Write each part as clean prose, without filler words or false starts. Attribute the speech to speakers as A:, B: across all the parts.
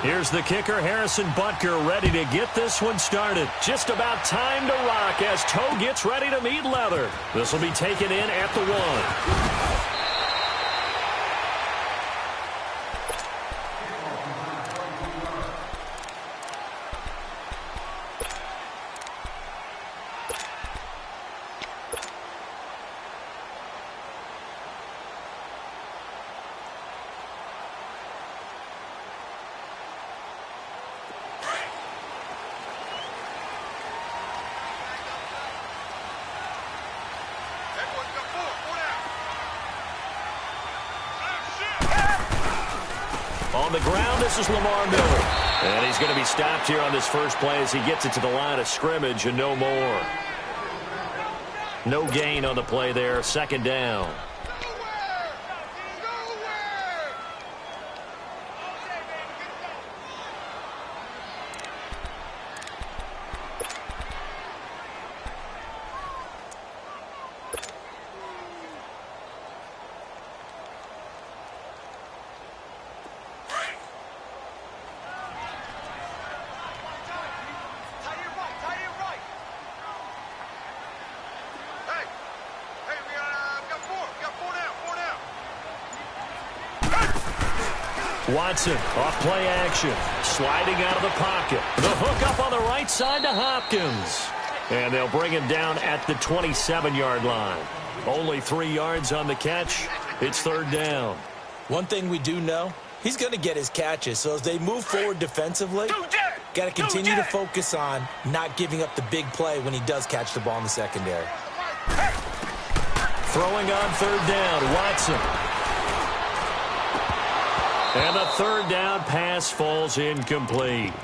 A: Here's the kicker, Harrison Butker, ready to get this one started. Just about time to rock as toe gets ready to meet leather. This will be taken in at the 1. On the ground, this is Lamar Miller. And he's going to be stopped here on this first play as he gets it to the line of scrimmage and no more. No gain on the play there. Second down. Watson, off play action, sliding out of the pocket. The hook up on the right side to Hopkins. And they'll bring him down at the 27-yard line. Only 3 yards on the catch. It's third down.
B: One thing we do know, he's going to get his catches. So as they move forward defensively, got to continue to focus on not giving up the big play when he does catch the ball in the secondary.
A: Throwing on third down, Watson. And the third down pass falls incomplete.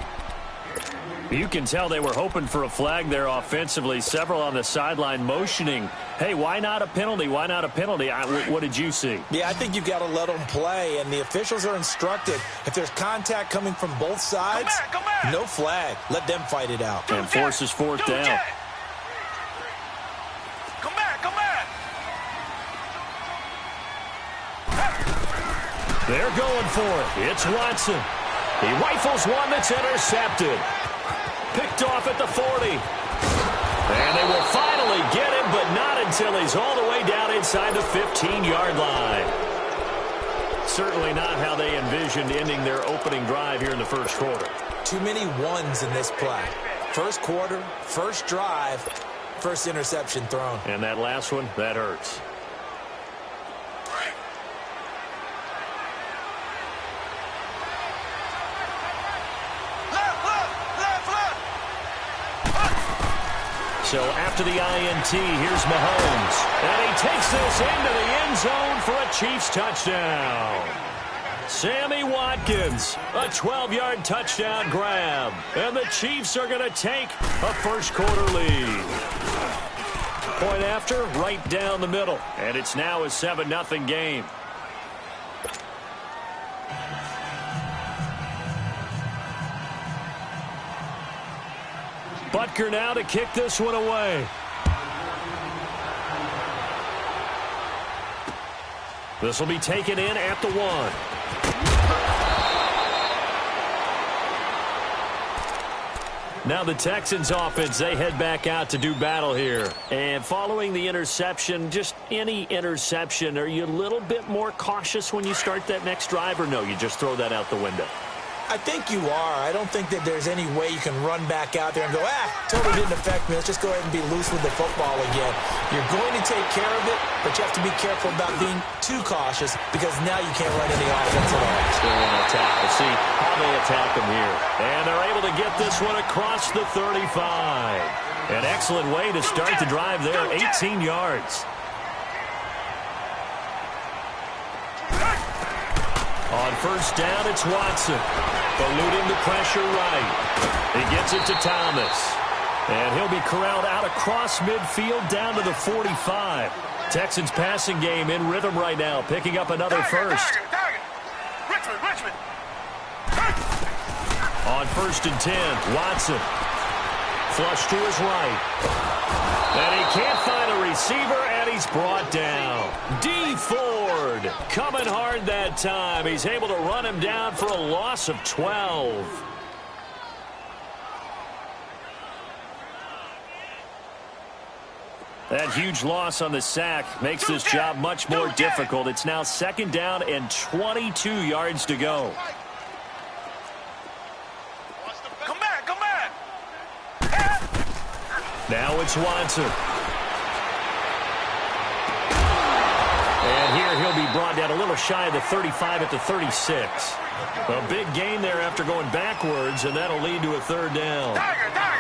A: You can tell they were hoping for a flag there offensively. Several on the sideline motioning. Hey, why not a penalty? Why not a penalty? What did you see?
B: Yeah, I think you've got to let them play, and the officials are instructed. If there's contact coming from both sides, no flag. Let them fight it out.
A: And forces fourth down. They're going for it. It's Watson. He rifles one that's intercepted. Picked off at the 40. And they will finally get him, but not until he's all the way down inside the 15-yard line. Certainly not how they envisioned ending their opening drive here in the first quarter.
B: Too many ones in this play. First quarter, first drive, first interception thrown.
A: And that last one, that hurts. So after the INT, here's Mahomes. And he takes this into the end zone for a Chiefs touchdown. Sammy Watkins, a 12-yard touchdown grab. And the Chiefs are going to take a first quarter lead. Point after, right down the middle. And it's now a 7-0 game. Butker now to kick this one away. This will be taken in at the 1. Now the Texans offense, they head back out to do battle here. And following the interception, just any interception, are you a little bit more cautious when you start that next drive, or no, you just throw that out the window?
B: I think you are. I don't think that there's any way you can run back out there and go, totally didn't affect me. Let's just go ahead and be loose with the football again. You're going to take care of it, but you have to be careful about being too cautious because now you can't run any offense at all.
A: Still want to attack. We'll see how they attack them here. And they're able to get this one across the 35. An excellent way to start the drive there, 18 yards. On first down, it's Watson. Eluding the pressure right. He gets it to Thomas. And he'll be corralled out across midfield down to the 45. Texans passing game in rhythm right now, picking up another first.
C: Richmond.
A: On first and 10, Watson. Flush to his right. And he can't find a receiver, and he's brought down. D. Ford. coming hard that time. He's able to run him down for a loss of 12. That huge loss on the sack makes this job much more difficult. It's now 2nd down and 22 yards to go.
C: Come back, come back.
A: Now it's Watson. And here he'll be brought down a little shy of the 35 at the 36. A big gain there after going backwards, and that'll lead to a 3rd down.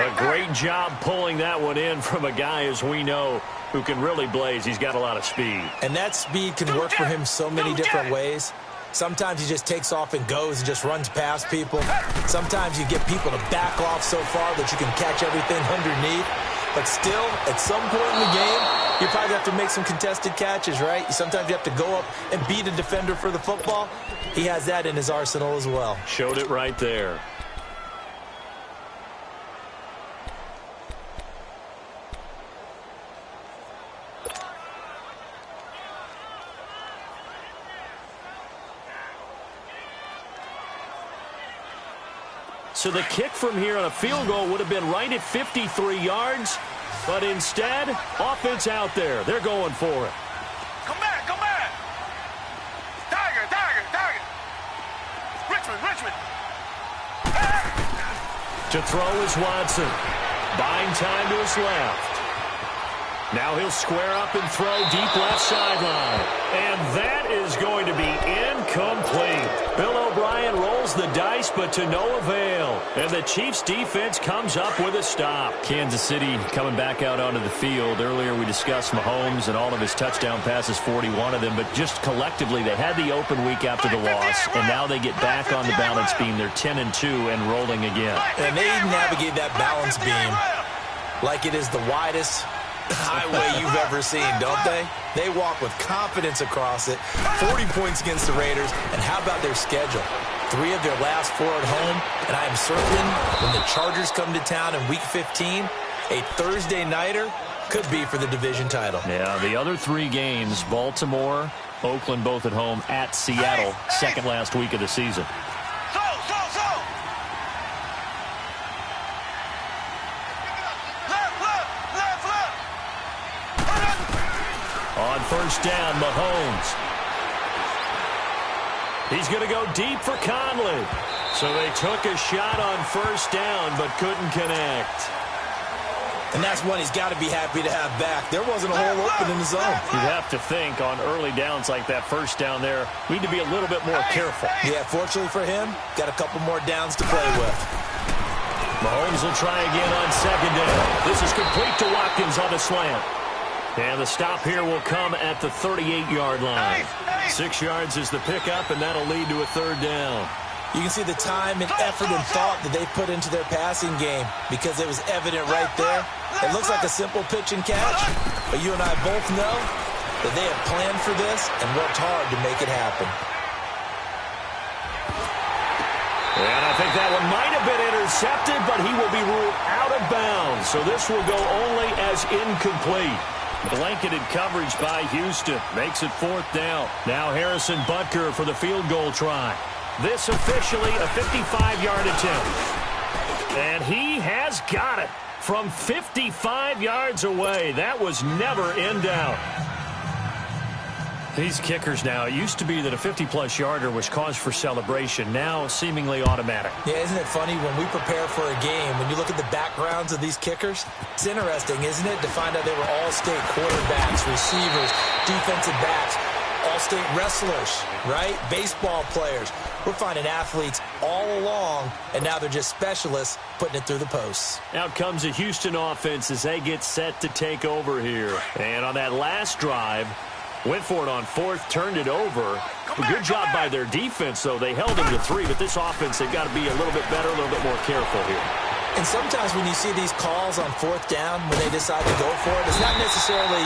A: A great job pulling that one in from a guy, as we know, who can really blaze. He's got a lot of speed.
B: And that speed can work for him so many different ways. Sometimes he just takes off and goes and just runs past people. Sometimes you get people to back off so far that you can catch everything underneath. But still, at some point in the game, you probably have to make some contested catches, right? Sometimes you have to go up and beat a defender for the football. He has that in his arsenal as well.
A: Showed it right there. So the kick from here on a field goal would have been right at 53 yards. But instead, offense out there. They're going for it.
C: Come back, come back. Tiger, Tiger, Tiger. Richmond, Richmond.
A: To throw is Watson. Buying time to his left. Now he'll square up and throw deep left sideline. And that is going to be incomplete. Bill O'Brien rolls the dice, but to no avail. And the Chiefs' defense comes up with a stop. Kansas City coming back out onto the field. Earlier we discussed Mahomes and all of his touchdown passes, 41 of them. But just collectively, they had the open week after the loss, and now they get back on the balance beam. They're 10-2 and rolling again.
B: And they navigate that balance beam like it is the widest highway you've ever seen, don't they? They walk with confidence across it. 40 points against the Raiders. And how about their schedule? 3 of their last 4 at home. And I am certain when the Chargers come to town in Week 15, a Thursday nighter could be for the division title.
A: Yeah, the other 3 games, Baltimore, Oakland both at home, at Seattle, second last week of the season. On first down, Mahomes. He's going to go deep for Conley. So they took a shot on first down, but couldn't connect.
B: And that's one he's got to be happy to have back. There wasn't a hole open in the zone.
A: You'd have to think on early downs like that first down there, we need to be a little bit more careful.
B: Yeah, fortunately for him, got a couple more downs to play with.
A: Mahomes will try again on second down. This is complete to Watkins on the slant. And the stop here will come at the 38-yard line. 6 yards is the pickup, and that'll lead to a 3rd down.
B: You can see the time and effort and thought that they put into their passing game because it was evident right there. It looks like a simple pitch and catch, but you and I both know that they have planned for this and worked hard to make it happen.
A: And I think that one might have been intercepted, but he will be ruled out of bounds. So this will go only as incomplete. Blanketed coverage by Houston. Makes it 4th down. Now Harrison Butker for the field goal try. This officially a 55-yard attempt. And he has got it from 55 yards away. That was never in doubt. These kickers now, it used to be that a 50-plus yarder was cause for celebration. Now seemingly automatic.
B: Yeah, isn't it funny when we prepare for a game, when you look at the backgrounds of these kickers, it's interesting, isn't it, to find out they were all-state quarterbacks, receivers, defensive backs, all-state wrestlers, right? Baseball players. We're finding athletes all along, and now they're just specialists putting it through the posts.
A: Out comes the Houston offense as they get set to take over here. And on that last drive, went for it on 4th, turned it over. A good job by their defense, though. They held them to 3, but this offense, they've got to be a little bit better, a little bit more careful here.
B: And sometimes when you see these calls on 4th down, when they decide to go for it, it's not necessarily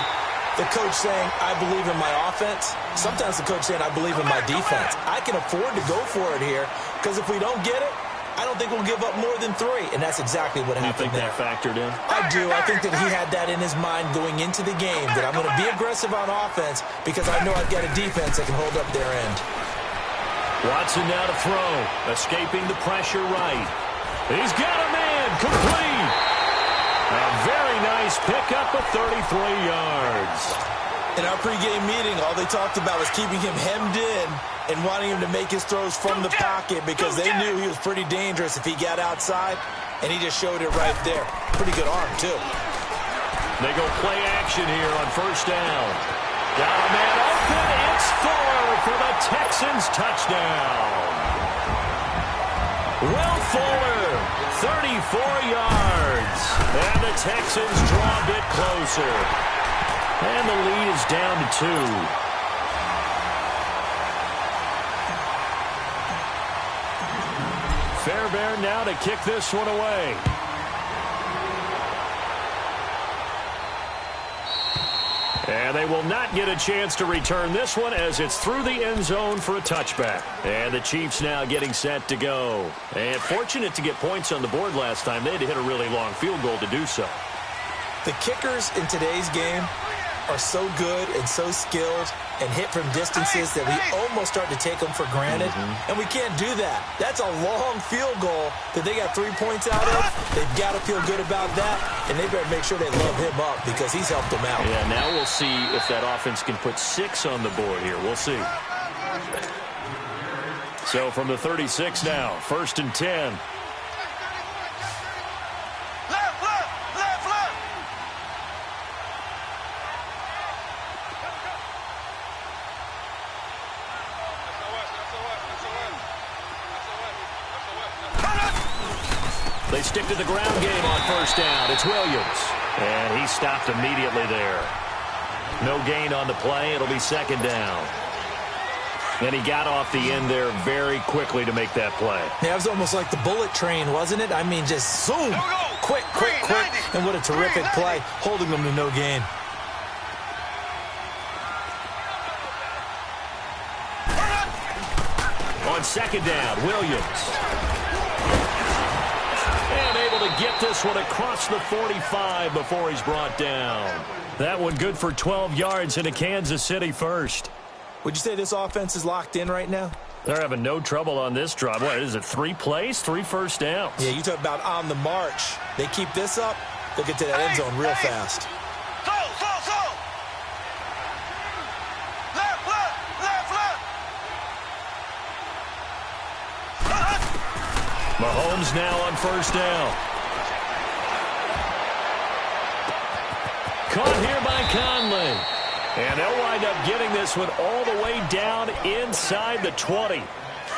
B: the coach saying, I believe in my offense. Sometimes the coach saying, I believe in my defense. I can afford to go for it here because if we don't get it, I don't think we'll give up more than 3, and that's exactly what happened there.
A: You think that factored in?
B: I do. I think that he had that in his mind going into the game, that I'm going to be aggressive on offense because I know I've got a defense that can hold up their end.
A: Watson now to throw, escaping the pressure right. He's got a man, complete. A very nice pickup of 33 yards.
B: In our pregame meeting, all they talked about was keeping him hemmed in and wanting him to make his throws from the pocket because they knew he was pretty dangerous if he got outside, and he just showed it right there. Pretty good arm, too.
A: They go play action here on first down. Got a man open. It's Fuller for the Texans touchdown. Will Fuller, 34 yards. And the Texans draw a bit closer. And the lead is down to 2. Fairbairn now to kick this one away. And they will not get a chance to return this one as it's through the end zone for a touchback. And the Chiefs now getting set to go. And fortunate to get points on the board last time. They had to hit a really long field goal to do so.
B: The kickers in today's game are so good and so skilled and hit from distances that we almost start to take them for granted. And we can't do that. That's a long field goal that they got 3 points out of. They've got to feel good about that, and they better make sure they love him up because he's helped them out.
A: Yeah, now we'll see if that offense can put 6 on the board here. We'll see. So from the 36 now, 1st and 10. They stick to the ground game on first down. It's Williams. And he stopped immediately there. No gain on the play. It'll be 2nd down. And he got off the end there very quickly to make that play.
B: Yeah, it was almost like the bullet train, wasn't it? I mean, just zoom. Quick, quick, quick. And what a terrific play, holding them to no gain.
A: On 2nd down, Williams. And able to get this one across the 45 before he's brought down. That one good for 12 yards into Kansas City first.
B: Would you say this offense is locked in right now?
A: They're having no trouble on this drive. What is it, 3 plays, 3 first downs?
B: Yeah, you talk about on the march. They keep this up, they'll get to that end zone real fast.
A: Mahomes now on first down. Caught here by Conley. And they'll wind up getting this one all the way down inside the 20.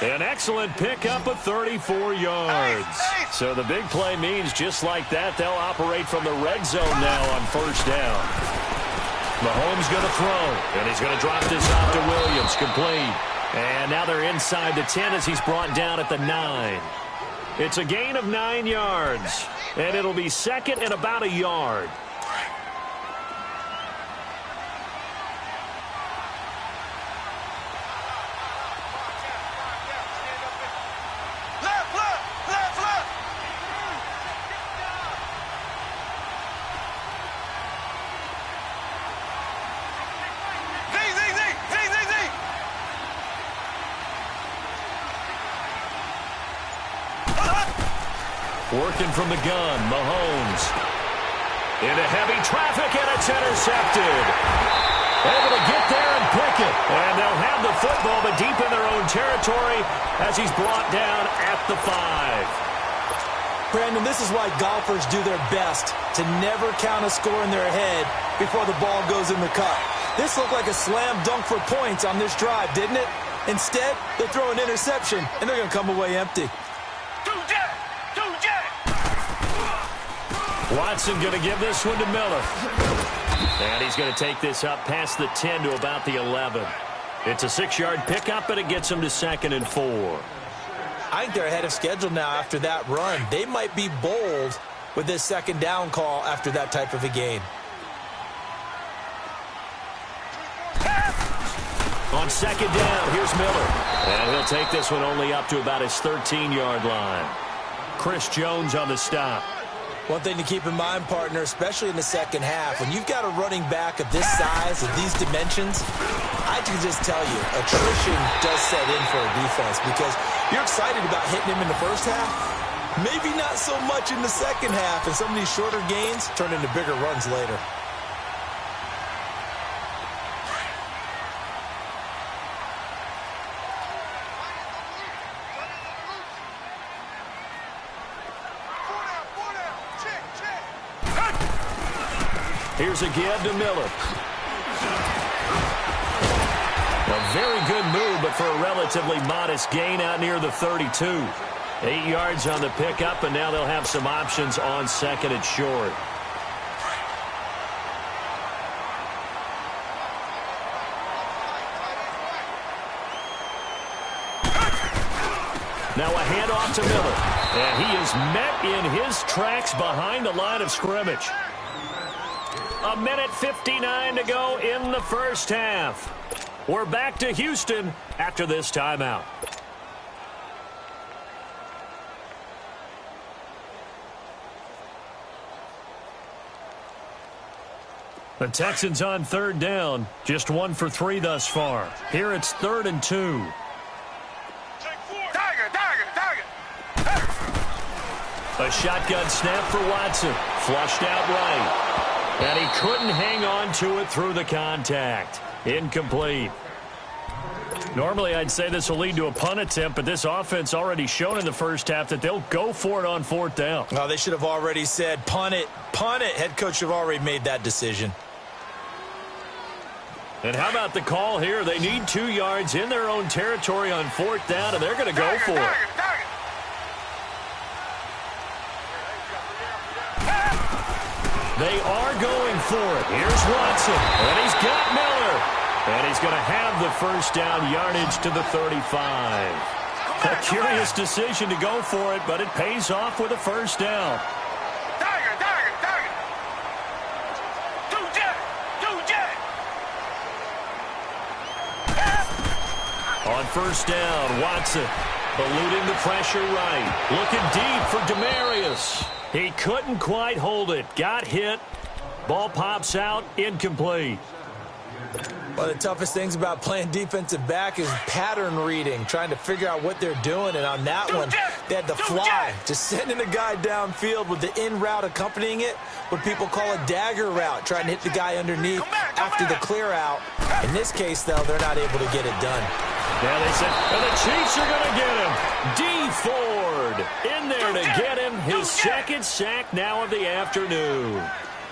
A: An excellent pickup of 34 yards. So the big play means just like that, they'll operate from the red zone now on first down. Mahomes going to throw, and he's going to drop this off to Williams, complete. And now they're inside the 10 as he's brought down at the 9. It's a gain of 9 yards, and it'll be 2nd and about a yard. Working from the gun, Mahomes. Into heavy traffic, and it's intercepted. Able to get there and pick it. And they'll have the football, but deep in their own territory as he's brought down at the 5.
B: Brandon, this is why golfers do their best to never count a score in their head before the ball goes in the cup. This looked like a slam dunk for points on this drive, didn't it? Instead, they throw an interception, and they're going to come away empty.
A: Watson going to give this one to Miller. And he's going to take this up past the 10 to about the 11. It's a 6-yard pickup, but it gets him to 2nd and 4.
B: I think they're ahead of schedule now after that run. They might be bold with this 2nd down call after that type of a game.
A: On second down, here's Miller. And he'll take this one only up to about his 13-yard line. Chris Jones on the stop.
B: One thing to keep in mind, partner, especially in the second half, when you've got a running back of this size, of these dimensions, I can just tell you, attrition does set in for a defense because you're excited about hitting him in the first half. Maybe not so much in the second half, and some of these shorter gains turn into bigger runs later.
A: Here's a give to Miller. A very good move, but for a relatively modest gain out near the 32. 8 yards on the pickup, and now they'll have some options on second and short. Now a handoff to Miller. And he is met in his tracks behind the line of scrimmage. 1:59 to go in the first half. We're back to Houston after this timeout. The Texans on third down, just 1 for 3 thus far. Here it's 3rd and 2. A shotgun snap for Watson. Flushed out right. And he couldn't hang on to it through the contact. Incomplete. Normally, I'd say this will lead to a punt attempt, but this offense already shown in the first half that they'll go for it on 4th down.
B: Well, they should have already said, punt it, punt it. Head coach should have already made that decision.
A: And how about the call here? They need 2 yards in their own territory on 4th down, and they're going to go for it. They are going for it. Here's Watson, and he's got Miller. And he's going to have the first down yardage to the 35. A curious decision to go for it, but it pays off with a first down. On first down, Watson eluding the pressure right. Looking deep for Demarius. He couldn't quite hold it. Got hit. Ball pops out. Incomplete.
B: One of the toughest things about playing defensive back is pattern reading, trying to figure out what they're doing. And on that one, they had the fly, just sending a guy downfield with the in route accompanying it, what people call a dagger route, trying to hit the guy underneath after the clear out. In this case, though, they're not able to get it done.
A: Yeah, they said, and the Chiefs are going to get him. D. Ford in there to get him. His second sack now of the afternoon.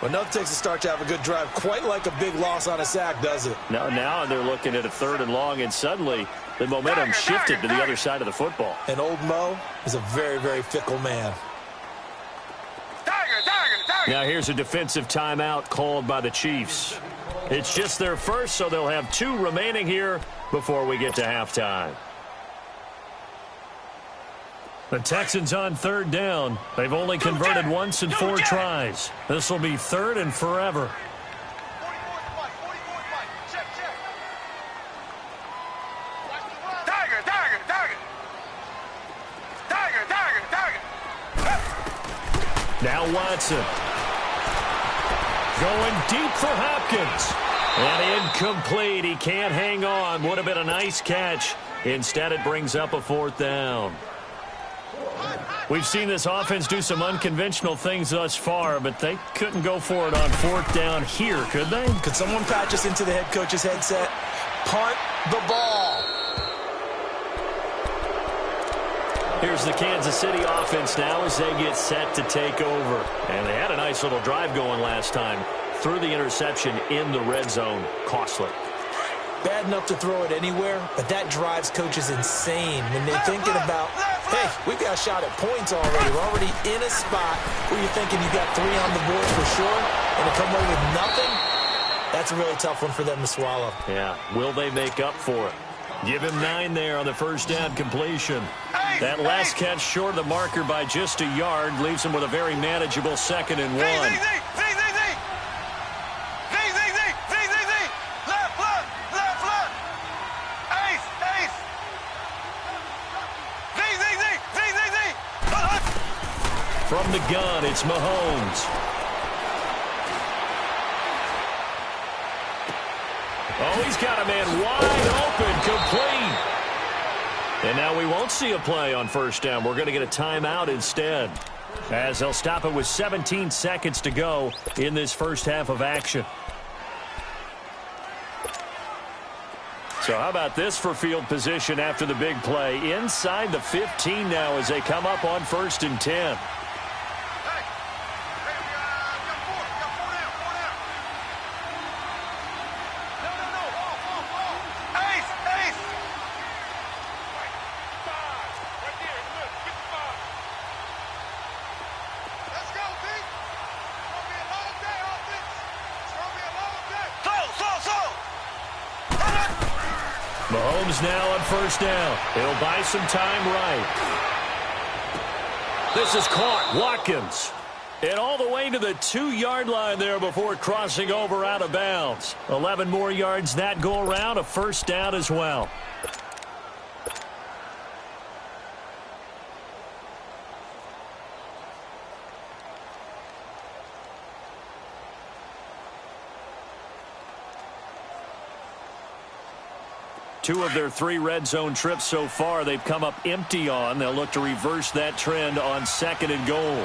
B: Well, nothing takes a start to have a good drive. Quite like a big loss on a sack, does it?
A: Now they're looking at a 3rd and long, and suddenly the momentum shifted to the other side of the football.
B: And old Mo is a very, very fickle man.
A: Now here's a defensive timeout called by the Chiefs. It's just their first, so they'll have 2 remaining here before we get to halftime. The Texans on 3rd down. They've only converted once in 4 tries. This will be 3rd and forever. Now Watson. Going deep for Hopkins. And incomplete. He can't hang on. Would have been a nice catch. Instead, it brings up a 4th down. We've seen this offense do some unconventional things thus far, but they couldn't go for it on 4th down here, could they?
B: Could someone patch us into the head coach's headset? Punt the ball.
A: Here's the Kansas City offense now as they get set to take over. And they had a nice little drive going last time. Threw the interception in the red zone. Costly.
B: Bad enough to throw it anywhere, but that drives coaches insane when they're thinking about, hey, we've got a shot at points already. We're already in a spot where you're thinking you got 3 on the board for sure, and to come away with nothing, that's a really tough one for them to swallow.
A: Yeah, will they make up for it? Give him 9 there on the first down completion. That last catch short of the marker by just a yard leaves him with a very manageable 2nd and 1. From the gun, it's Mahomes. Oh, he's got a man wide open, complete. And now we won't see a play on first down. We're going to get a timeout instead, as they'll stop it with 17 seconds to go in this first half of action. So how about this for field position after the big play? Inside the 15 now as they come up on 1st and 10. Mahomes now on first down. He'll buy some time right. This is caught. Watkins. And all the way to the 2-yard line there before crossing over out of bounds. 11 more yards that go around. A first down as well. Two of their 3 red zone trips so far they've come up empty on. They'll look to reverse that trend on 2nd and goal.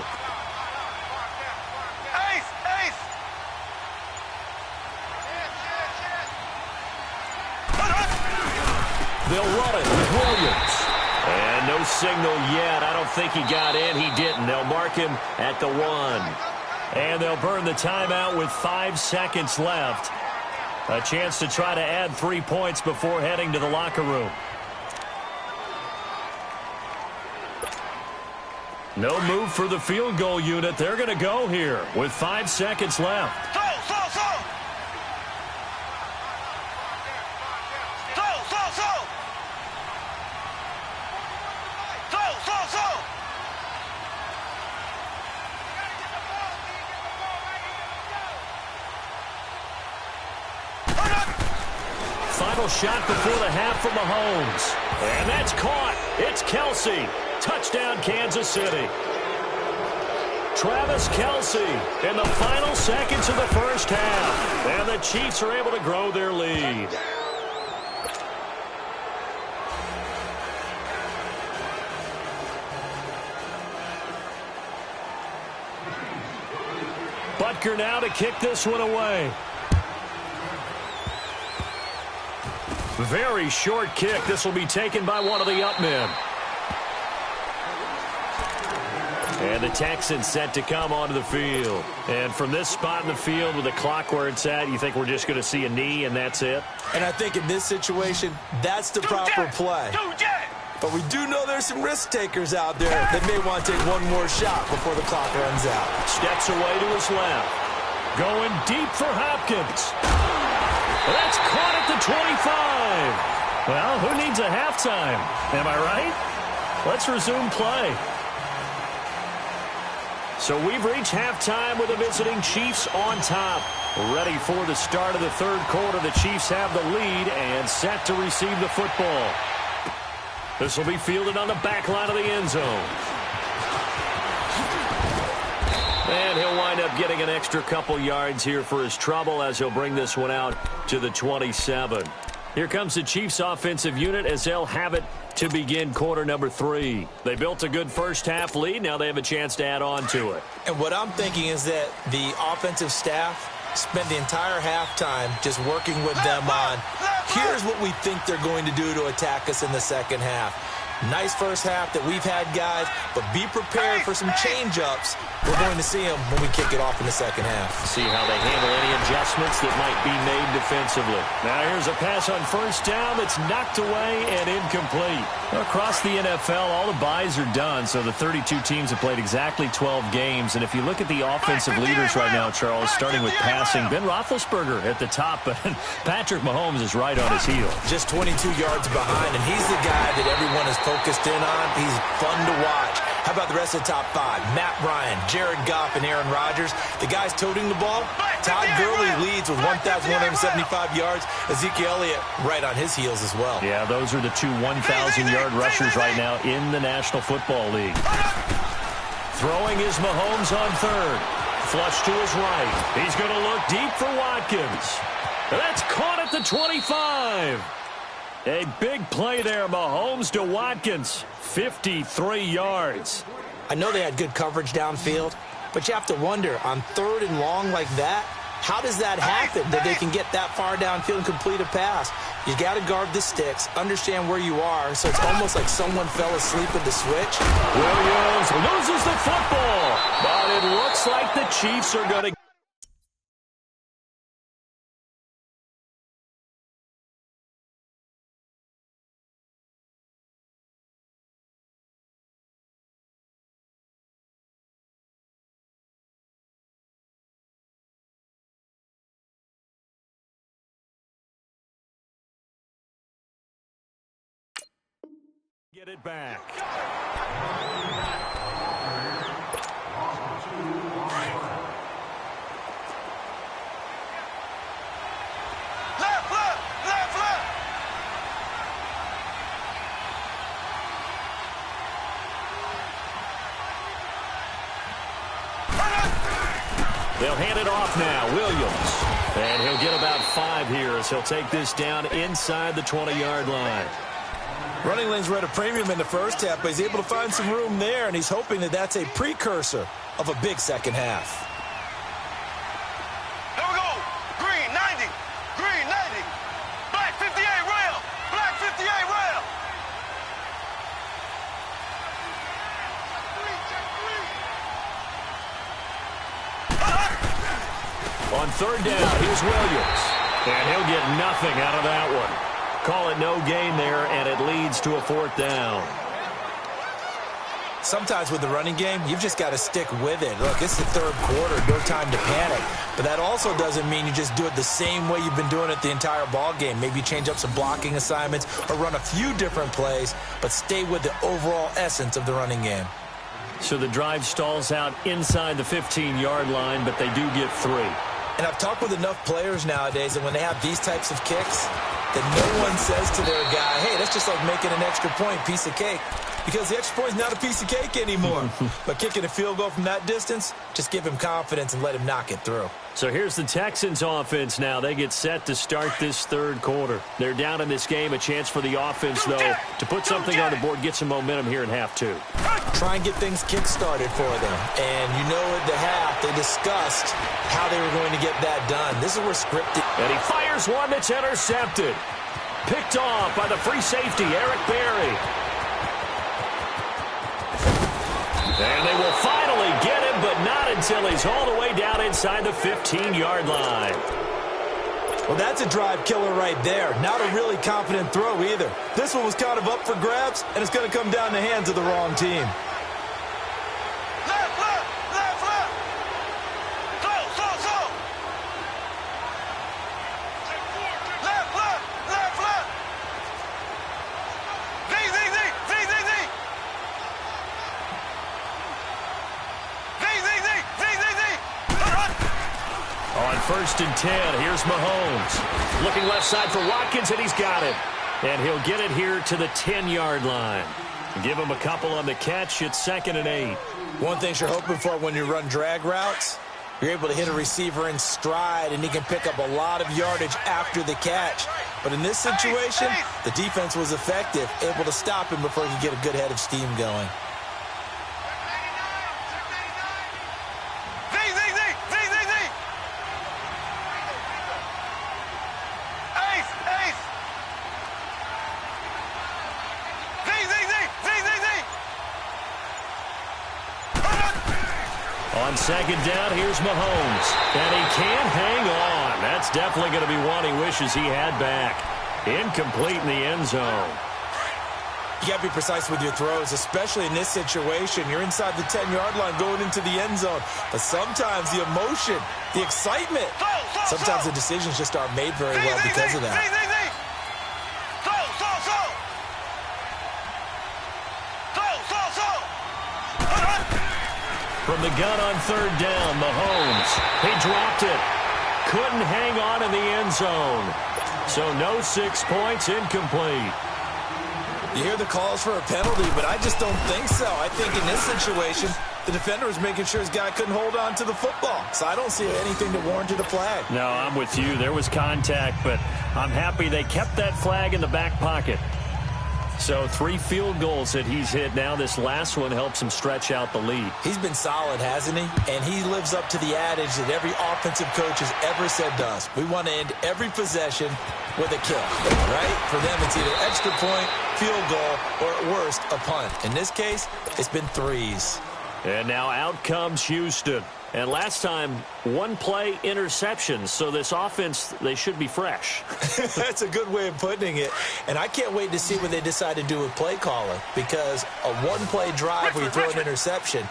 A: They'll run it with Williams. And no signal yet. I don't think he got in. He didn't. They'll mark him at the 1. And they'll burn the timeout with 5 seconds left. A chance to try to add 3 points before heading to the locker room. No move for the field goal unit. They're going to go here with 5 seconds left. Final shot before the half for Mahomes. And that's caught. It's Kelsey. Touchdown, Kansas City. Travis Kelsey in the final seconds of the first half. And the Chiefs are able to grow their lead. Butker now to kick this one away. Very short kick. This will be taken by one of the up men. And the Texans set to come onto the field. And from this spot in the field with the clock where it's at, you think we're just going to see a knee and that's it?
B: And I think in this situation, that's the proper play. But we do know there's some risk takers out there that may want to take one more shot before the clock runs out.
A: Steps away to his left. Going deep for Hopkins. That's caught at the 25. Well, who needs a halftime? Am I right? Let's resume play. So we've reached halftime with the visiting Chiefs on top. Ready for the start of the third quarter. The Chiefs have the lead and set to receive the football. This will be fielded on the back line of the end zone. And he'll wind up getting an extra couple yards here for his trouble as he'll bring this one out to the 27. Here comes the Chiefs offensive unit as they'll have it to begin quarter number 3. They built a good first half lead. Now they have a chance to add on to it.
B: And what I'm thinking is that the offensive staff spent the entire halftime just working with them on, here's what we think they're going to do to attack us in the second half. Nice first half that we've had, guys, but be prepared for some change-ups. We're going to see them when we kick it off in the second half.
A: See how they handle any adjustments that might be made defensively. Now here's a pass on first down that's knocked away and incomplete. Across the NFL, all the byes are done, so the 32 teams have played exactly 12 games. And if you look at the offensive leaders right now, Charles, starting with passing, Ben Roethlisberger at the top, but Patrick Mahomes is right on his heels.
B: Just 22 yards behind, and he's the guy that everyone is focused in on. He's fun to watch. How about the rest of the top 5? Matt Ryan, Jared Goff, and Aaron Rodgers. The guys toting the ball. Todd Gurley leads with 1,175 yards. Ezekiel Elliott right on his heels as well.
A: Yeah, those are the two 1,000-yard rushers right now in the National Football League. Throwing is Mahomes on third. Flush to his right. He's going to look deep for Watkins. That's caught at the 25. A big play there, Mahomes to Watkins. 53 yards.
B: I know they had good coverage downfield, but you have to wonder, on third and long like that, how does that happen that they can get that far downfield and complete a pass? You got to guard the sticks, understand where you are, so it's almost like someone fell asleep at the switch.
A: Williams loses the football, but it looks like the Chiefs are going to get it back.
C: Left, left, left, left.
A: They'll hand it off now. Williams. And he'll get about 5 here as he'll take this down inside the 20-yard line.
B: Running lanes were at a premium in the first half, but he's able to find some room there, and he's hoping that that's a precursor of a big second half.
C: There we go. Green 90. Green 90. Black 58 rail. Black 58 rail.
A: On third down, here's Williams. And he'll get nothing out of that one. Call it no gain there, and it leads to a fourth down.
B: Sometimes with the running game, you've just got to stick with it. Look, it's the third quarter, no time to panic. But that also doesn't mean you just do it the same way you've been doing it the entire ball game. Maybe change up some blocking assignments or run a few different plays, but stay with the overall essence of the running game.
A: So the drive stalls out inside the 15-yard line, but they do get 3.
B: And I've talked with enough players nowadays, and when they have these types of kicks, that no one says to their guy, hey, that's just like making an extra point, piece of cake. Because the extra point is not a piece of cake anymore. But kicking a field goal from that distance, just give him confidence and let him knock it through.
A: So here's the Texans offense now. They get set to start this third quarter. They're down in this game. A chance for the offense, though, to put something on the board, get some momentum here in half 2.
B: Try and get things kick-started for them. And you know at the half, they discussed how they were going to get that done. This is where scripted.
A: And he fires one that's intercepted. Picked off by the free safety, Eric Berry. And they will finally get him, but not until he's all the way down inside the 15-yard line.
B: Well, that's a drive killer right there. Not a really confident throw either. This one was kind of up for grabs, and it's going to come down the hands of the wrong team.
C: Left, left, left, left. Slow, slow, slow. Left, left, left, left. Z, Z, Z, Z, Z, Z. Z, Z, Z, Z, Z, Z.
A: On 1st and 10, here's Mahomes. Looking left side for Watkins, and he's got it. And he'll get it here to the 10-yard line. Give him a couple on the catch. It's 2nd and 8.
B: One thing you're hoping for when you run drag routes, you're able to hit a receiver in stride, and he can pick up a lot of yardage after the catch. But in this situation, the defense was effective, able to stop him before he could get a good head of steam going.
A: On 2nd down, here's Mahomes. And he can't hang on. That's definitely going to be one he wishes he had back. Incomplete in the end zone.
B: You got to be precise with your throws, especially in this situation. You're inside the 10-yard line going into the end zone. But sometimes the emotion, the excitement, sometimes the decisions just aren't made very well because of that.
A: From the gun on 3rd down, Mahomes. He dropped it. Couldn't hang on in the end zone. So no 6 points, incomplete.
B: You hear the calls for a penalty, but I just don't think so. I think in this situation, The defender was making sure his guy couldn't hold on to the football. So I don't see anything to warrant a flag.
A: No, I'm with you. There was contact, but I'm happy they kept that flag in the back pocket. So 3 field goals that he's hit now. This last one helps him stretch out the lead.
B: He's been solid, hasn't he? And he lives up to the adage that every offensive coach has ever said to us. We want to end every possession with a kick, right? For them, it's either extra point, field goal, or at worst, a punt. In this case, it's been 3s.
A: And now out comes Houston. And last time, 1-play interception. So this offense, they should be fresh.
B: That's a good way of putting it. And I can't wait to see what they decide to do with play calling. Because a 1-play drive where you throw an interception,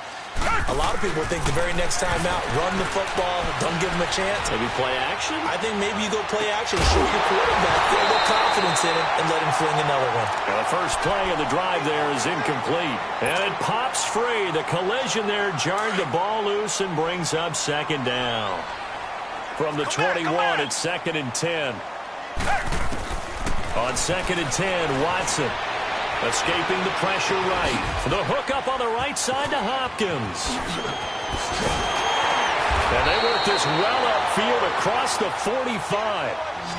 B: a lot of people think the very next time out, run the football, don't give them a chance.
A: Maybe play action?
B: I think maybe you go play action, show your quarterback, get a little confidence in him, and let him fling another one.
A: Well, the first play of the drive there is incomplete. And it pops free. The collision there jarred the ball loose and brings up second down. From the 21, it's 2nd and 10. On 2nd and 10, Watson. Escaping the pressure right. The hook up on the right side to Hopkins. And they work this well upfield across the 45.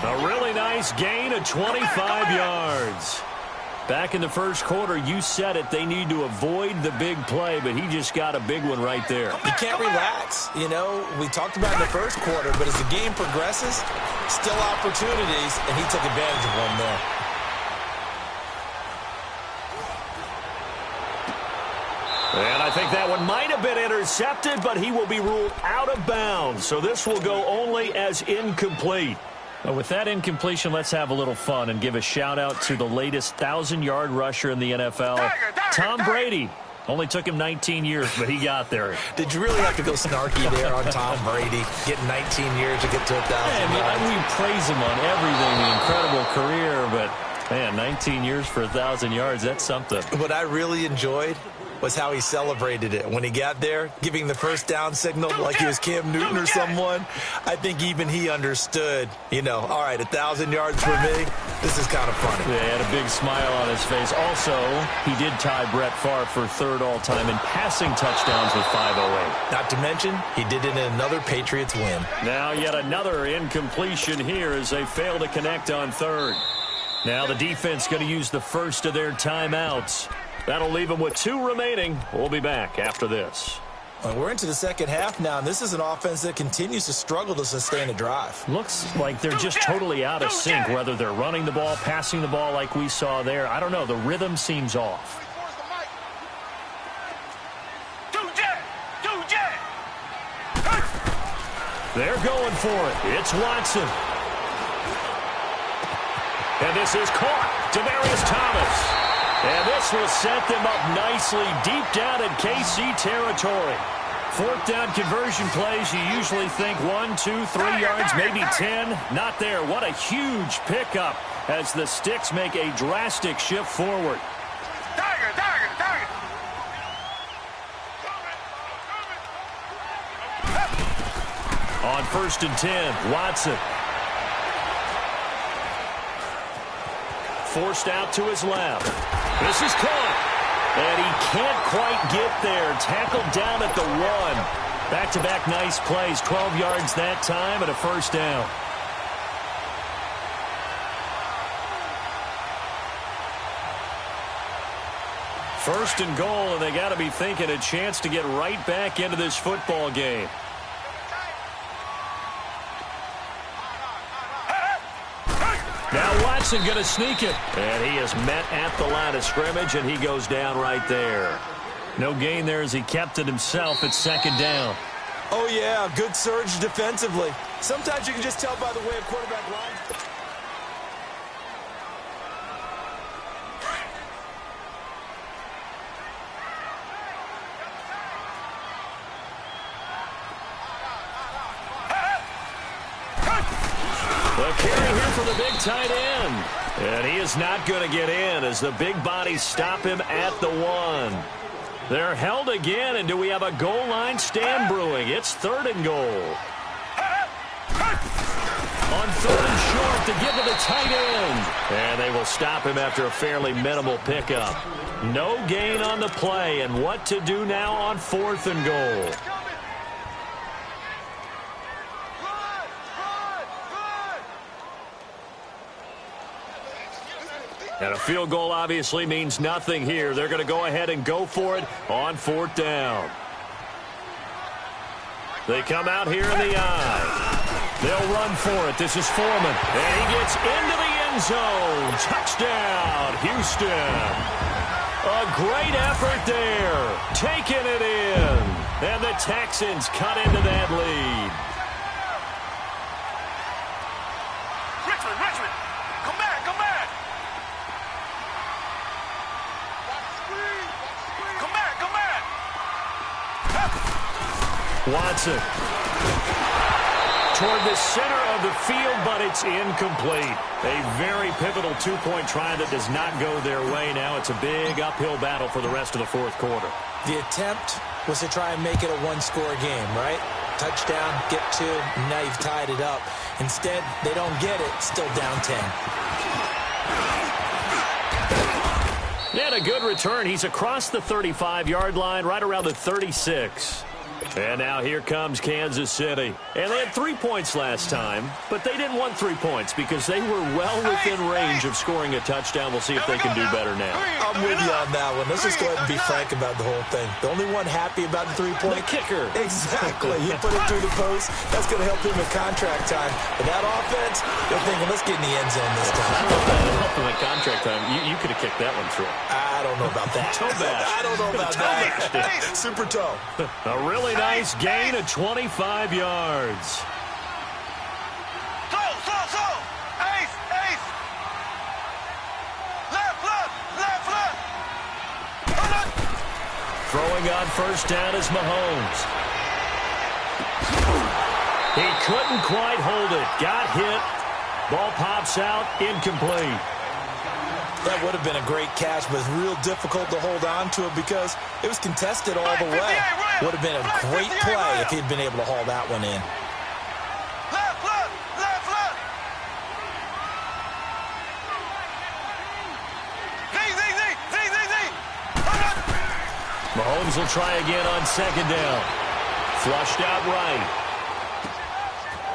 A: A really nice gain of 25 yards. Back in the first quarter, you said it, they need to avoid the big play, but he just got a big one right there.
B: You can't relax. You know, we talked about in the first quarter, but as the game progresses, still opportunities, and he took advantage of one there.
A: And I think that one might have been intercepted, but he will be ruled out of bounds. So this will go only as incomplete. Well, with that incompletion, let's have a little fun and give a shout-out to the latest 1,000-yard rusher in the NFL, Tom Brady. Only took him 19 years, but he got there.
B: Did you really have to go snarky there on Tom Brady, getting 19 years to get to 1,000 yards?
A: We praise him on everything, the incredible career, but, man, 19 years for 1,000 yards, that's something.
B: What I really enjoyed was how he celebrated it. When he got there, giving the first down signal like he was Cam Newton or someone, I think even he understood, you know, all right, 1,000 yards for me, this is kind of funny.
A: Yeah, he had a big smile on his face. Also, he did tie Brett Favre for 3rd all-time in passing touchdowns with 508.
B: Not to mention, he did it in another Patriots win.
A: Now yet another incompletion here as they fail to connect on 3rd. Now the defense going to use the first of their timeouts. That'll leave them with 2 remaining. We'll be back after this.
B: Well, we're into the second half now, and this is an offense that continues to struggle to sustain a drive.
A: Looks like they're just totally out of sync, whether they're running the ball, passing the ball like we saw there. I don't know. The rhythm seems off. They're going for it. It's Watson. And this is caught. Demaryius Thomas. And this will set them up nicely deep down in KC territory. 4th down conversion plays, you usually think 1, 2, 3 yards, maybe 10. Not there. What a huge pickup as the Sticks make a drastic shift forward. On 1st and 10, Watson. Forced out to his left. This is caught. And he can't quite get there. Tackled down at the 1. Back-to-back nice plays. 12 yards that time and a 1st down. First and goal, and they got to be thinking a chance to get right back into this football game. Now Watson going to sneak it. And he is met at the line of scrimmage, and he goes down right there. No gain there as he kept it himself at 2nd down.
B: Oh, yeah, good surge defensively. Sometimes you can just tell by the way a quarterback lines.
A: The carry here for the big tight end. And he is not going to get in as the big bodies stop him at the 1. They're held again, and do we have a goal line stand brewing? It's 3rd and goal. On 3rd and short to give to the tight end. And they will stop him after a fairly minimal pickup. No gain on the play, and what to do now on 4th and goal. And a field goal obviously means nothing here. They're going to go ahead and go for it on 4th down. They come out here in the eye. They'll run for it. This is Foreman. And he gets into the end zone. Touchdown, Houston. A great effort there. Taking it in. And the Texans cut into that lead.
C: Richmond. Come back. Come back.
A: Watson toward the center of the field, but it's incomplete. A very pivotal two-point try that does not go their way. Now it's a big uphill battle for the rest of the 4th quarter.
B: The attempt was to try and make it a one-score game, right? Touchdown, get 2, and now you've tied it up. Instead, they don't get it, still down 10.
A: And a good return. He's across the 35-yard line, right around the 36. And now here comes Kansas City. And they had 3 points last time, but they didn't want 3 points because they were well within range of scoring a touchdown. We'll see if they can do better now.
B: I'm with you on that one. Let's just go ahead and be frank about the whole thing. The only one happy about the 3-point...
A: The kicker.
B: Exactly. He put it through the post. That's going to help him in contract time. But that offense, they're thinking, let's get in the end zone this time.
A: I don't know if that helped him in contract time. You could have kicked that one through.
B: I don't know about that.
A: Toe bash.
B: I don't know about that. Super toe.
A: A really nice gain of 25 yards.
C: So. Ace. Left.
A: Throwing on 1st down is Mahomes. He couldn't quite hold it. Got hit. Ball pops out. Incomplete.
B: That would have been a great catch, but it's real difficult to hold on to it because it was contested all the way. Would have been a great play if he'd been able to haul that one in.
C: Left.
A: Mahomes will try again on 2nd down. Flushed out right.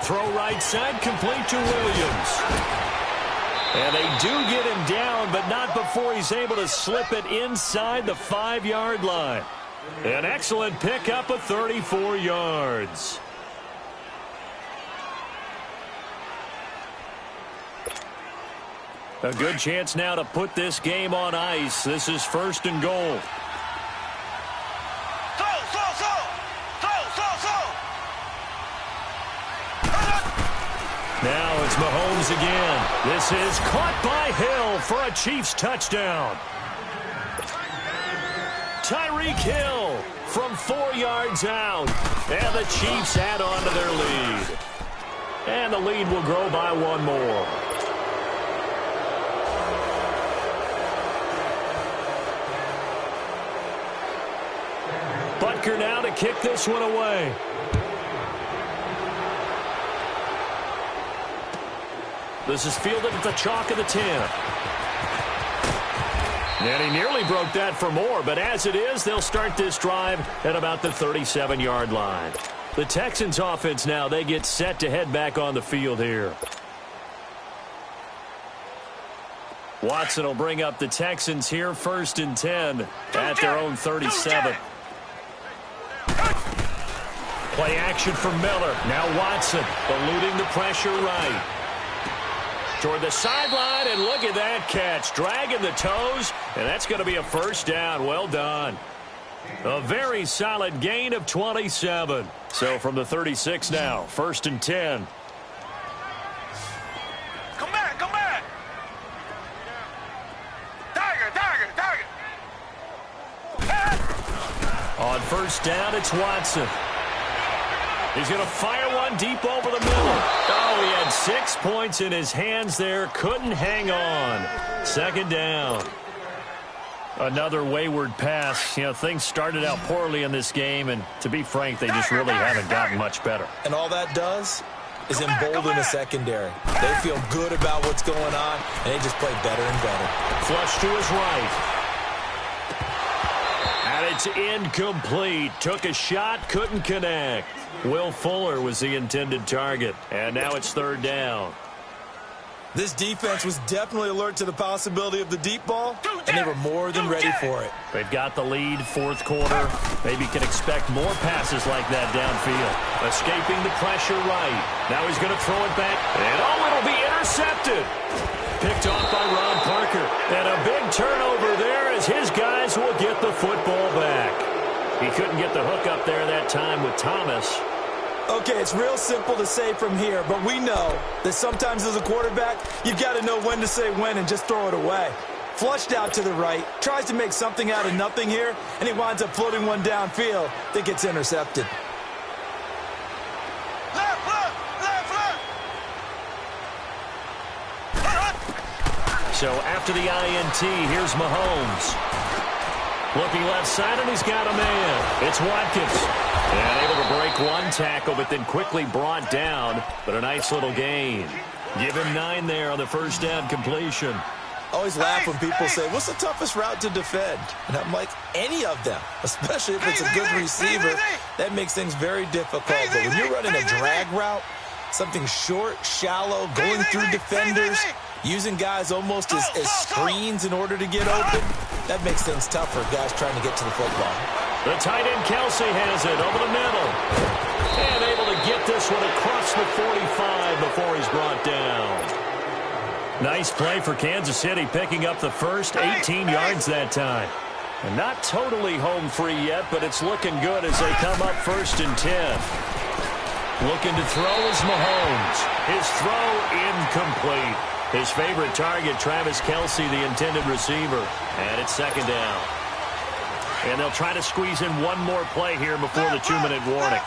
A: Throw right side, complete to Williams. And they do get him down, but not before he's able to slip it inside the 5-yard line. An excellent pickup of 34 yards. A good chance now to put this game on ice. This is 1st and goal. Now it's Mahomes again. This is caught by Hill for a Chiefs touchdown. Tyreek Hill from 4 yards out. And the Chiefs add on to their lead. And the lead will grow by 1 more. Butker now to kick this one away. This is fielded at the chalk of the 10. And he nearly broke that for more, but as it is, they'll start this drive at about the 37-yard line. The Texans offense now, they get set to head back on the field here. Watson will bring up the Texans here, 1st and 10 at their own 37. Play action for Miller. Now Watson eluding the pressure right. Toward the sideline, and look at that catch. Dragging the toes, and that's going to be a 1st down. Well done. A very solid gain of 27. So from the 36 now, 1st and 10.
C: Come back. Tiger.
A: On 1st down, it's Watson. He's going to fire one deep over the middle. Oh, he had 6 points in his hands there. Couldn't hang on. 2nd down. Another wayward pass. You know, things started out poorly in this game, and to be frank, they just really haven't gotten much better.
B: And all that does is embolden the secondary. They feel good about what's going on, and they just play better and better.
A: Flush to his right. it's incomplete. Took a shot, couldn't connect. Will Fuller was the intended target. And now it's third down.
B: This defense was definitely alert to the possibility of the deep ball, and they were more than ready for it.
A: They've got the lead, fourth quarter. Maybe can expect more passes like that downfield. Escaping the pressure right. Now he's going to throw it back. And it'll be intercepted. Picked off by Ron Parker. And a big turnover there as his guys will get the football back. He couldn't get the hook up there that time with Thomas.
B: Okay, it's real simple to say from here, but we know that sometimes as a quarterback, you've got to know when to say when and just throw it away. Flushed out to the right, tries to make something out of nothing here, and he winds up floating one downfield that gets intercepted.
C: Left foot, left foot.
A: So after the INT, here's Mahomes. Looking left side, and he's got a man. It's Watkins. And able to break one tackle, but then quickly brought down. But a nice little gain. Give him 9 there on the first down completion.
B: Always laugh when people say, what's the toughest route to defend? And I'm like, any of them, especially if it's a good receiver. That makes things very difficult. But when you're running a drag route, something short, shallow, going through defenders, using guys almost as screens in order to get open, that makes things tough for guys trying to get to the football.
A: The tight end Kelsey has it over the middle. And able to get this one across the 45 before he's brought down. Nice play for Kansas City, picking up the first 18 yards that time. And not totally home free yet, but it's looking good as they come up 1st and 10. Looking to throw is Mahomes. His throw incomplete. His favorite target, Travis Kelsey, the intended receiver. And it's 2nd down. And they'll try to squeeze in one more play here before the 2-minute warning.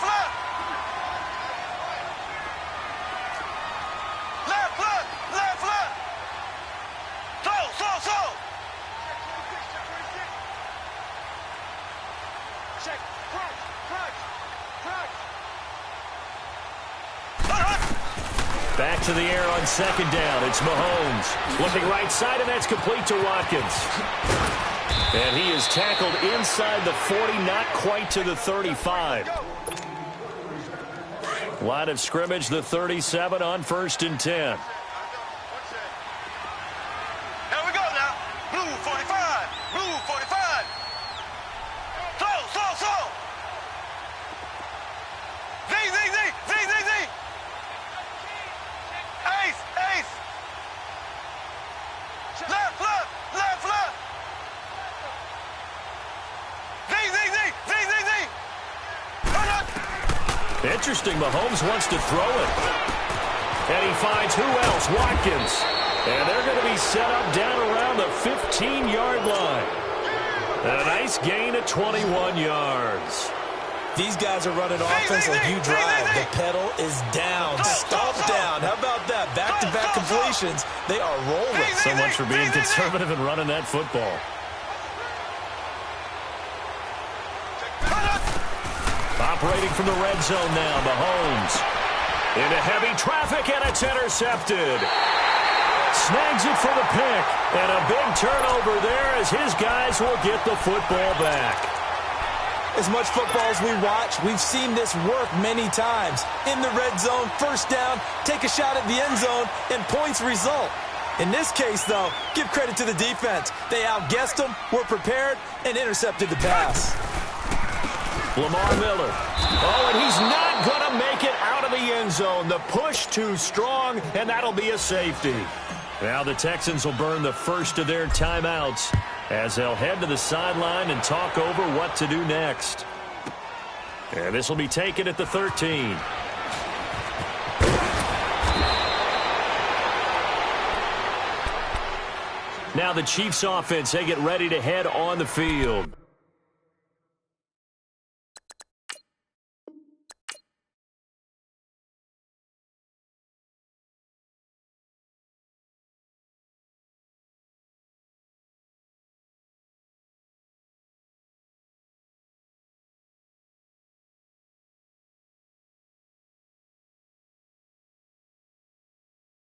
C: Left foot, left foot. Slow. Check, crunch.
A: Back to the air on 2nd down. It's Mahomes. Looking right side, and that's complete to Watkins. And he is tackled inside the 40, not quite to the 35. Line of scrimmage, the 37 on 1st and 10.
C: Here we go now. Blue 45. Blue 45. Slow. Z. Ace. Left foot. Z.
A: Interesting. Mahomes wants to throw it. And he finds who else? Watkins. And they're going to be set up down around the 15-yard line. And a nice gain of 21 yards.
B: These guys are running offense like you drive. The pedal is down, stomp down. How about that? Back-to-back completions. They are rolling.
A: So much for being conservative and running that football. Operating from the red zone now, Mahomes. Into heavy traffic, and it's intercepted. Snags it for the pick. And a big turnover there as his guys will get the football back.
B: As much football as we watch, we've seen this work many times. In the red zone, first down, take a shot at the end zone, and points result. In this case, though, give credit to the defense. They outguessed them, were prepared, and intercepted the pass.
A: Lamar Miller. Oh, and he's not going to make it out of the end zone. The push too strong, and that'll be a safety. Now the Texans will burn the first of their timeouts as they'll head to the sideline and talk over what to do next. And this will be taken at the 13. Now the Chiefs offense, they get ready to head on the field.